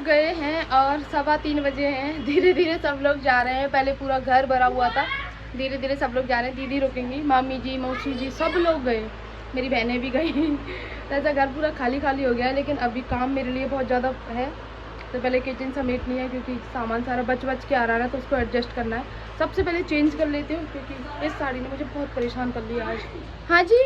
लोग गए हैं और 3:15 बजे हैं। धीरे धीरे सब लोग जा रहे हैं। पहले पूरा घर भरा हुआ था, धीरे धीरे सब लोग जा रहे हैं। दीदी रुकेंगी, मामी जी, मौसी जी, सब लोग गए, मेरी बहनें भी गई। तो ऐसा घर पूरा खाली खाली हो गया है। लेकिन अभी काम मेरे लिए बहुत ज़्यादा है, तो पहले किचन समेटनी है क्योंकि सामान सारा बच के आ रहा है, तो उसको एडजस्ट करना है। सबसे पहले चेंज कर लेती हूँ क्योंकि इस साड़ी ने मुझे बहुत परेशान कर लिया आज। हाँ जी,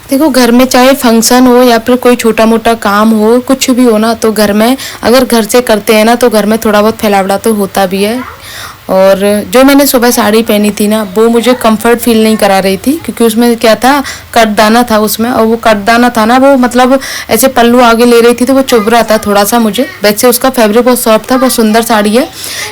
देखो, घर में चाहे फंक्शन हो या फिर कोई छोटा मोटा काम हो, कुछ भी हो ना, तो घर में अगर घर से करते हैं ना तो घर में थोड़ा बहुत फैलावड़ा तो होता भी है। और जो मैंने सुबह साड़ी पहनी थी ना, वो मुझे कंफर्ट फील नहीं करा रही थी क्योंकि उसमें क्या था, कटदाना था उसमें, और वो कटदाना था ना, वो मतलब ऐसे पल्लू आगे ले रही थी तो वो चुभ रहा था थोड़ा सा मुझे। वैसे उसका फैब्रिक बहुत सॉफ्ट था, बहुत सुंदर साड़ी है,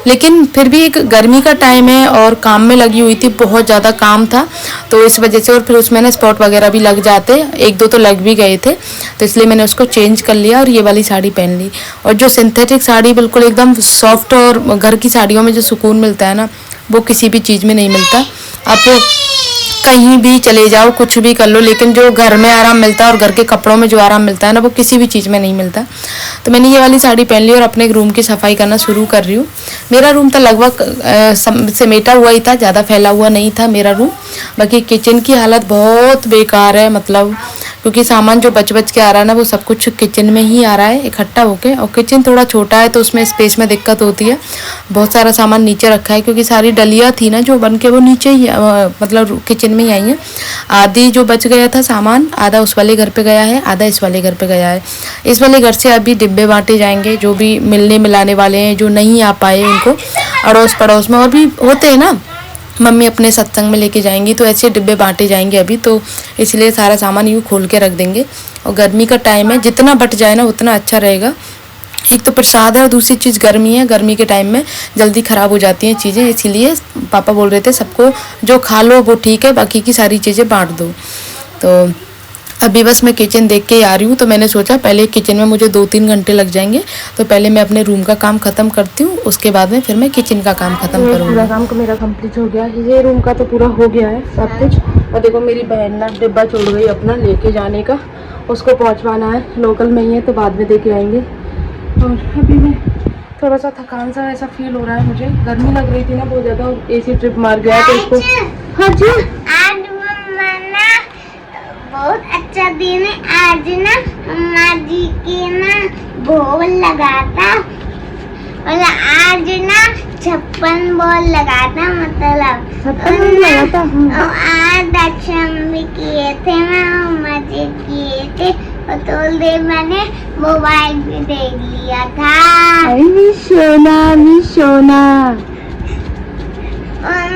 लेकिन फिर भी एक गर्मी का टाइम है और काम में लगी हुई थी, बहुत ज़्यादा काम था, तो इस वजह से। और फिर उसमें ना स्पॉट वगैरह भी लग जाते, एक दो तो लग भी गए थे, तो इसलिए मैंने उसको चेंज कर लिया और ये वाली साड़ी पहन ली। और जो सिंथेटिक साड़ी बिल्कुल एकदम सॉफ्ट, और घर की साड़ियों में जो सुकून मिलता है ना, वो किसी भी चीज़ में नहीं मिलता। आप कहीं भी चले जाओ, कुछ भी कर लो, लेकिन जो घर में आराम मिलता है और घर के कपड़ों में जो आराम मिलता है ना, वो किसी भी चीज़ में नहीं मिलता। तो मैंने ये वाली साड़ी पहन ली और अपने रूम की सफाई करना शुरू कर रही हूँ। मेरा रूम तो लगभग समेटा हुआ ही था, ज़्यादा फैला हुआ नहीं था मेरा रूम। बाकी किचन की हालत बहुत बेकार है, मतलब क्योंकि सामान जो बच के आ रहा है ना, वो सब कुछ किचन में ही आ रहा है इकट्ठा होके। और किचन थोड़ा छोटा है तो उसमें स्पेस में दिक्कत होती है। बहुत सारा सामान नीचे रखा है क्योंकि सारी डलियाँ थी ना जो बन के, वो नीचे ही मतलब किचन में ही आई हैं। आधी जो बच गया था सामान, आधा उस वाले घर पे गया है, आधा इस वाले घर पे गया है। इस वाले घर से अभी डिब्बे बांटे जाएंगे, जो भी मिलने मिलाने वाले हैं, जो नहीं आ पाए उनको अड़ोस पड़ोस में, और भी होते हैं ना, मम्मी अपने सत्संग में लेके जाएंगी, तो ऐसे डिब्बे बांटे जाएंगे अभी, तो इसलिए सारा सामान यूँ खोल के रख देंगे। और गर्मी का टाइम है, जितना बट जाए ना उतना अच्छा रहेगा। एक तो प्रसाद है और दूसरी चीज़ गर्मी है, गर्मी के टाइम में जल्दी ख़राब हो जाती हैं चीज़ें, इसीलिए पापा बोल रहे थे सबको जो खा लो वो ठीक है, बाकी की सारी चीज़ें बांट दो। तो अभी बस मैं किचन देख के ही आ रही हूँ, तो मैंने सोचा पहले किचन में मुझे 2-3 घंटे लग जाएंगे, तो पहले मैं अपने रूम का काम ख़त्म करती हूँ, उसके बाद में फिर मैं किचन का काम ख़त्म करूँगी। पूरा काम का मेरा कंप्लीट हो गया, ये रूम का तो पूरा हो गया है सब कुछ। और देखो मेरी बहन ना डिब्बा छोड़ गई अपना लेके जाने का, उसको पहुँचवाना है, लोकल में ही है तो बाद में दे के आएंगे। और अभी मैं थोड़ा सा थकान सा ऐसा फील हो रहा है मुझे, गर्मी लग रही थी ना बहुत ज़्यादा, AC ट्रिप मार गया तो इसको। हाँ जी, आज मम्मा बहुत अच्छा दिन है। आज ना मम्मा जी के ना भोग लगाता, और आज ना 56 बॉल लगाता, मतलब 56 लगाता। आज दर्शन भी किए थे, मम्मा जी किए थे, और थोड़ी देर मैंने मोबाइल भी देख लिया था। सोना और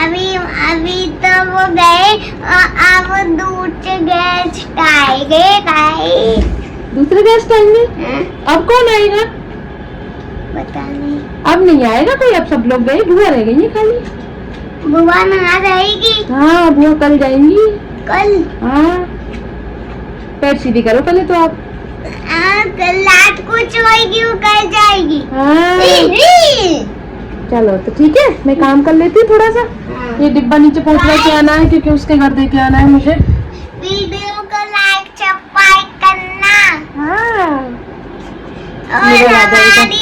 अभी तो वो गए, और अब वो दूर से गेस्ट आएंगे। दूसरे गेस्ट आएंगे? अब कौन आएगा? पता नहीं, अब नहीं आएगा कोई, अब सब लोग गए, बुआ रह गई है खाली। बुआ नहा रहेगी। हाँ, बुआ कल जाएंगी। कल? हाँ, पैर सीधी करो पहले तो आप। कल रात को सोएगी, वो कल जाएगी। हाँ। चलो तो ठीक है, मैं काम कर लेती हूँ थोड़ा सा। ये डिब्बा नीचे पहुँचवा के आना है क्योंकि उसके घर दे के आना है मुझे। वीडियो को लाइक सब्सक्राइब करना। हाँ, और हमारे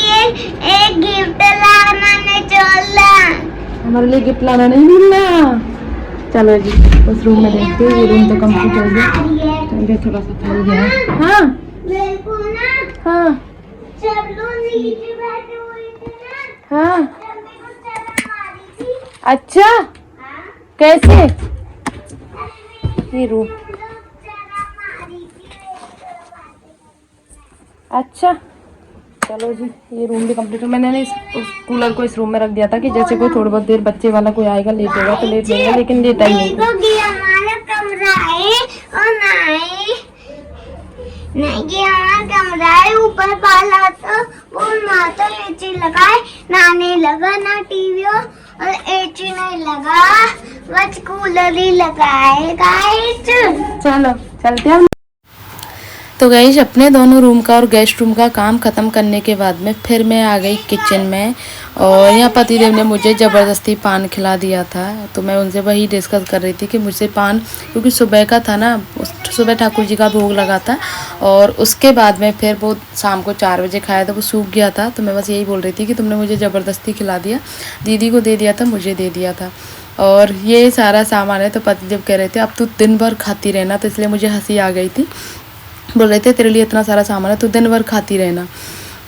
एक गिफ्ट लाना नहीं चलना। हमारे लिए गिफ्ट लाना नहीं भूलना। चलो जी, उस रूम में देखते हैं। ये रूम तो कंप्लीट हो गया, ये थोड़ा सा फैल गया है। हाँ मेरे को ना, हाँ सब लोग नीचे बैठे हुए थे ना, हाँ। तब मेरे को शर्म आ रही थी। अच्छा, हाँ? कैसे? ये रूम, अच्छा चलो जी, ये रूम भी कंप्लीट हो। मैंने इस कूलर को इस रूम में रख दिया था कि जैसे कोई थोड़ी बहुत देर बच्चे वाला कोई आएगा लेटेगा तो लेट लेगा, लेकिन लेटा ही नहीं था। हमारा कमरा है, और नहीं ये हमारा कमरा है, ऊपर वाला तो वो ना तो एसी लगाए, ना नहीं लगा, ना टीवी और एसी नहीं लगा, बस कूलर ही लगा है गाइस। चलो चलते हैं। तो गाइस अपने दोनों रूम का और गेस्ट रूम का काम ख़त्म करने के बाद में फिर मैं आ गई किचन में। और यहाँ पतिदेव ने मुझे ज़बरदस्ती पान खिला दिया था, तो मैं उनसे वही डिस्कस कर रही थी कि मुझसे पान, क्योंकि सुबह का था ना, सुबह ठाकुर जी का भोग लगा था और उसके बाद में फिर वो शाम को 4 बजे खाया था, वो सूख गया था। तो मैं बस यही बोल रही थी कि तुमने मुझे ज़बरदस्ती खिला दिया, दीदी को दे दिया था, मुझे दे दिया था। और ये सारा सामान है। तो पतिदेव कह रहे थे अब तू दिन भर खाती रहना, तो इसलिए मुझे हंसी आ गई थी। बोल रहे थे तेरे लिए इतना सारा सामान है, तो दिन भर खाती रहना।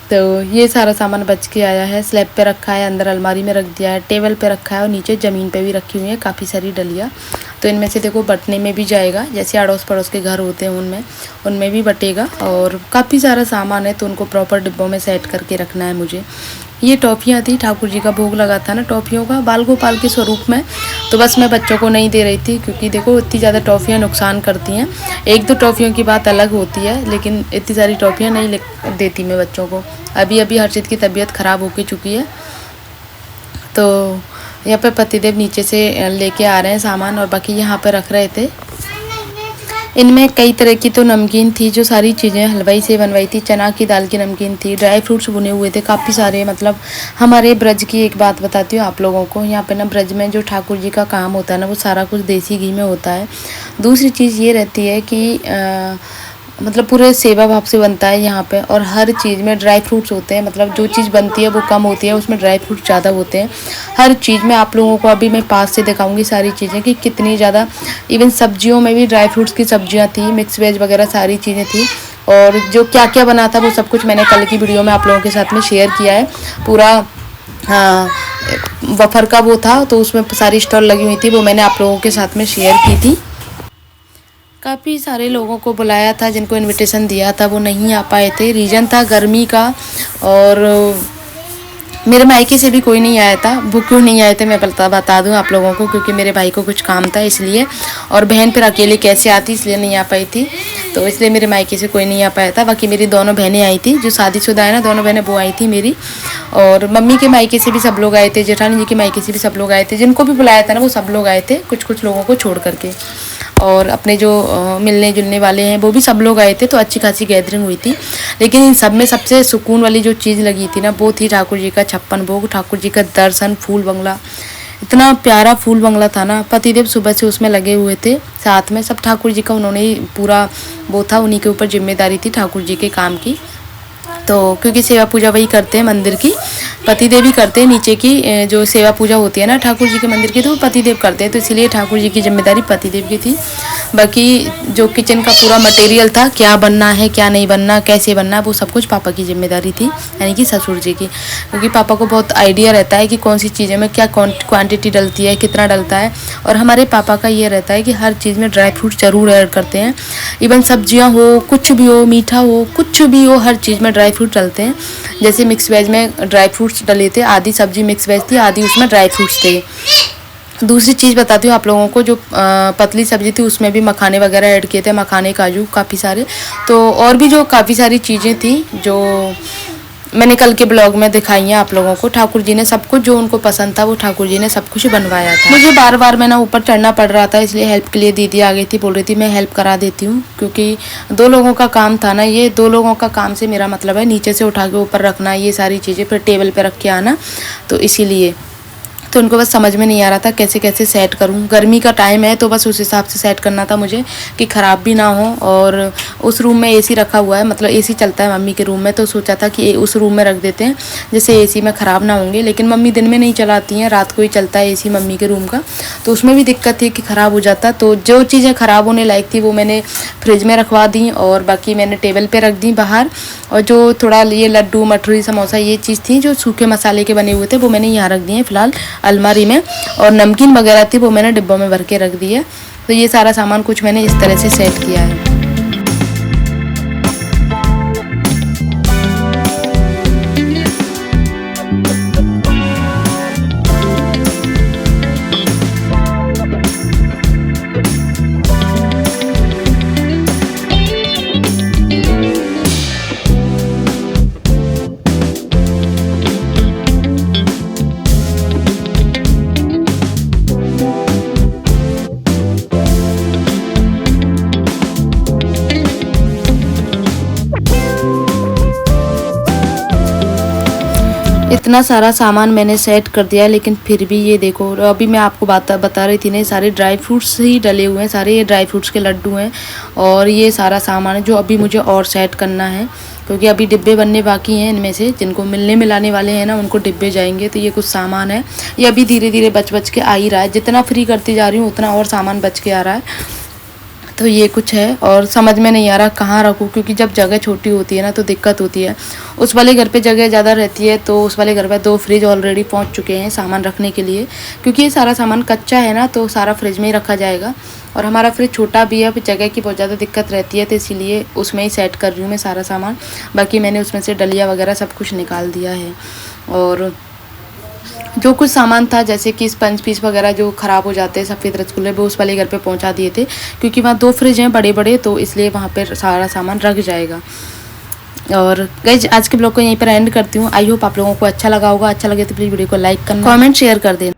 तो ये सारा सामान बच के आया है, स्लैब पे रखा है, अंदर अलमारी में रख दिया है, टेबल पे रखा है और नीचे ज़मीन पे भी रखी हुई है काफ़ी सारी डलिया। तो इनमें से देखो बटने में भी जाएगा, जैसे अड़ोस पड़ोस के घर होते हैं उनमें भी बटेगा। और काफ़ी सारा सामान है, तो उनको प्रॉपर डिब्बों में सेट करके रखना है मुझे। ये टॉफ़ियाँ थी, ठाकुर जी का भोग लगा था ना टॉफ़ियों का, बाल गोपाल के स्वरूप में। तो बस मैं बच्चों को नहीं दे रही थी, क्योंकि देखो इतनी ज़्यादा टॉफ़ियाँ नुकसान करती हैं। एक दो टॉफ़ियों की बात अलग होती है, लेकिन इतनी सारी टॉफ़ियाँ नहीं देती मैं बच्चों को। अभी हर्षित की तबीयत ख़राब हो चुकी है। तो यहाँ पे पतिदेव नीचे से लेके आ रहे हैं सामान और बाकी यहाँ पे रख रहे थे। इनमें कई तरह की तो नमकीन थी, जो सारी चीज़ें हलवाई से बनवाई थी। चना की दाल की नमकीन थी, ड्राई फ्रूट्स बुने हुए थे काफ़ी सारे। मतलब हमारे ब्रज की एक बात बताती हूँ आप लोगों को, यहाँ पे ना ब्रज में जो ठाकुर जी का काम होता है ना, वो सारा कुछ देसी घी में होता है। दूसरी चीज़ ये रहती है कि मतलब पूरे सेवा भाव से बनता है यहाँ पे, और हर चीज़ में ड्राई फ्रूट्स होते हैं। मतलब जो चीज़ बनती है वो कम होती है, उसमें ड्राई फ्रूट्स ज़्यादा होते हैं हर चीज़ में। आप लोगों को अभी मैं पास से दिखाऊंगी सारी चीज़ें कि कितनी ज़्यादा। इवन सब्जियों में भी ड्राई फ्रूट्स की सब्जियाँ थी, मिक्स वेज वगैरह सारी चीज़ें थी। और जो क्या क्या बना था वो सब कुछ मैंने कल की वीडियो में आप लोगों के साथ में शेयर किया है पूरा। हाँ, वफ़र का वो था, तो उसमें सारी स्टॉल लगी हुई थी, वो मैंने आप लोगों के साथ में शेयर की थी। काफ़ी सारे लोगों को बुलाया था, जिनको इनविटेशन दिया था वो नहीं आ पाए थे। रीज़न था गर्मी का, और मेरे मायके से भी कोई नहीं आया था। वो क्यों नहीं आए थे मैं बता दूं आप लोगों को, क्योंकि मेरे भाई को कुछ काम था इसलिए, और बहन फिर अकेले कैसे आती, इसलिए नहीं आ पाई थी। तो इसलिए मेरे मायके से कोई नहीं आ पाया था। बाकी मेरी दोनों बहनें आई थी, जो शादीशुदा है ना, दोनों बहनें वो आई थी मेरी। और मम्मी के मायके से भी सब लोग आए थे, जेठानी जी के मायके से भी सब लोग आए थे। जिनको भी बुलाया था ना वो सब लोग आए थे, कुछ लोगों को छोड़ करके। और अपने जो मिलने जुलने वाले हैं वो भी सब लोग आए थे, तो अच्छी खासी गैदरिंग हुई थी। लेकिन इन सब में सबसे सुकून वाली जो चीज़ लगी थी ना, वो थी ठाकुर जी का 56 भोग, ठाकुर जी का दर्शन। फूल बंगला, इतना प्यारा फूल बंगला था ना। पतिदेव सुबह से उसमें लगे हुए थे साथ में, सब ठाकुर जी का उन्होंने ही पूरा वो था, उन्हीं के ऊपर जिम्मेदारी थी ठाकुर जी के काम की। तो क्योंकि सेवा पूजा वही करते हैं मंदिर की, पतिदेव ही करते हैं। नीचे की जो सेवा पूजा होती है ना ठाकुर जी के मंदिर की, तो वो पतिदेव करते हैं, तो इसीलिए ठाकुर जी की जिम्मेदारी पतिदेव की थी। बाकी जो किचन का पूरा मटेरियल था, क्या बनना है क्या नहीं बनना, कैसे बनना है, वो सब कुछ पापा की जिम्मेदारी थी, यानी कि ससुर जी की। क्योंकि पापा को बहुत आइडिया रहता है कि कौन सी चीज़ें में क्या क्वांटिटी डलती है, कितना डलता है। और हमारे पापा का ये रहता है कि हर चीज़ में ड्राई फ्रूट ज़रूर ऐड करते हैं। इवन सब्जियाँ हो, कुछ भी हो, मीठा हो, कुछ भी हो, हर चीज़ में ड्राई फ्रूट डलते हैं। जैसे मिक्स वेज में ड्राई फ्रूट्स डले थे, आधी सब्जी मिक्स वेज थी, आधी उसमें ड्राई फ्रूट्स थे। दूसरी चीज़ बताती हूँ आप लोगों को, जो पतली सब्जी थी उसमें भी मखाने वगैरह ऐड किए थे, मखाने, काजू, काफ़ी सारे। तो और भी जो काफ़ी सारी चीज़ें थी जो मैंने कल के ब्लॉग में दिखाई हैं आप लोगों को। ठाकुर जी ने सब कुछ जो उनको पसंद था वो ठाकुर जी ने सब कुछ बनवाया था। मुझे बार बार मैं ना ऊपर चढ़ना पड़ रहा था, इसलिए हेल्प के लिए दीदी आ गई थी, बोल रही थी मैं हेल्प करा देती हूँ। क्योंकि 2 लोगों का काम था ना, ये 2 लोगों का काम से मेरा मतलब है नीचे से उठा के ऊपर रखना, ये सारी चीज़ें फिर टेबल पर रख के आना, तो इसीलिए। तो उनको बस समझ में नहीं आ रहा था कैसे कैसे सेट करूं। गर्मी का टाइम है, तो बस उस हिसाब से सेट करना था मुझे कि ख़राब भी ना हो। और उस रूम में एसी रखा हुआ है, मतलब एसी चलता है मम्मी के रूम में, तो सोचा था कि उस रूम में रख देते हैं, जैसे एसी में ख़राब ना होंगे। लेकिन मम्मी दिन में नहीं चलाती हैं, रात को ही चलता है एसी मम्मी के रूम का, तो उसमें भी दिक्कत थी कि ख़राब हो जाता। तो जो चीज़ें ख़राब होने लायक थी वो मैंने फ्रिज में रखवा दी, और बाकी मैंने टेबल पर रख दी बाहर। और जो थोड़ा ये लड्डू, मठरी, समोसा, ये चीज़ थी जो सूखे मसाले के बने हुए थे, वो मैंने यहाँ रख दिए फ़िलहाल अलमारी में। और नमकीन वगैरह थी वो मैंने डिब्बों में भर के रख दी है। तो ये सारा सामान कुछ मैंने इस तरह से सेट किया है। इतना सारा सामान मैंने सेट कर दिया है, लेकिन फिर भी ये देखो, अभी मैं आपको बता रही थी ना, सारे ड्राई फ्रूट्स ही डले हुए हैं, सारे ये ड्राई फ्रूट्स के लड्डू हैं और ये सारा सामान है जो अभी मुझे और सेट करना है, क्योंकि अभी डिब्बे बनने बाकी हैं। इनमें से जिनको मिलने मिलाने वाले हैं ना, उनको डिब्बे जाएंगे। तो ये कुछ सामान है, ये अभी धीरे धीरे बच के आ ही रहा है। जितना फ्री करती जा रही हूँ उतना और सामान बच के आ रहा है। तो ये कुछ है और समझ में नहीं आ रहा कहाँ रखूँ, क्योंकि जब जगह छोटी होती है ना तो दिक्कत होती है। उस वाले घर पे जगह ज़्यादा रहती है, तो उस वाले घर पे 2 फ्रिज ऑलरेडी पहुँच चुके हैं सामान रखने के लिए, क्योंकि ये सारा सामान कच्चा है ना, तो सारा फ्रिज में ही रखा जाएगा। और हमारा फ्रिज छोटा भी है, फिर जगह की बहुत ज़्यादा दिक्कत रहती है, तो इसीलिए उसमें ही सेट कर रही हूँ मैं सारा सामान। बाकी मैंने उसमें से डलिया वगैरह सब कुछ निकाल दिया है। और जो कुछ सामान था, जैसे कि स्पंज पीस वगैरह जो ख़राब हो जाते हैं, सफ़ेद रसगुल्ले, वो उस वाले घर पे पहुंचा दिए थे, क्योंकि वहाँ 2 फ्रिज हैं बड़े बड़े, तो इसलिए वहाँ पर सारा सामान रख जाएगा। और गाइस, आज के ब्लॉग को यहीं पर एंड करती हूँ। आई होप आप लोगों को अच्छा लगा होगा। अच्छा लगे तो प्लीज़ वीडियो को लाइक करना, कमेंट शेयर कर देना।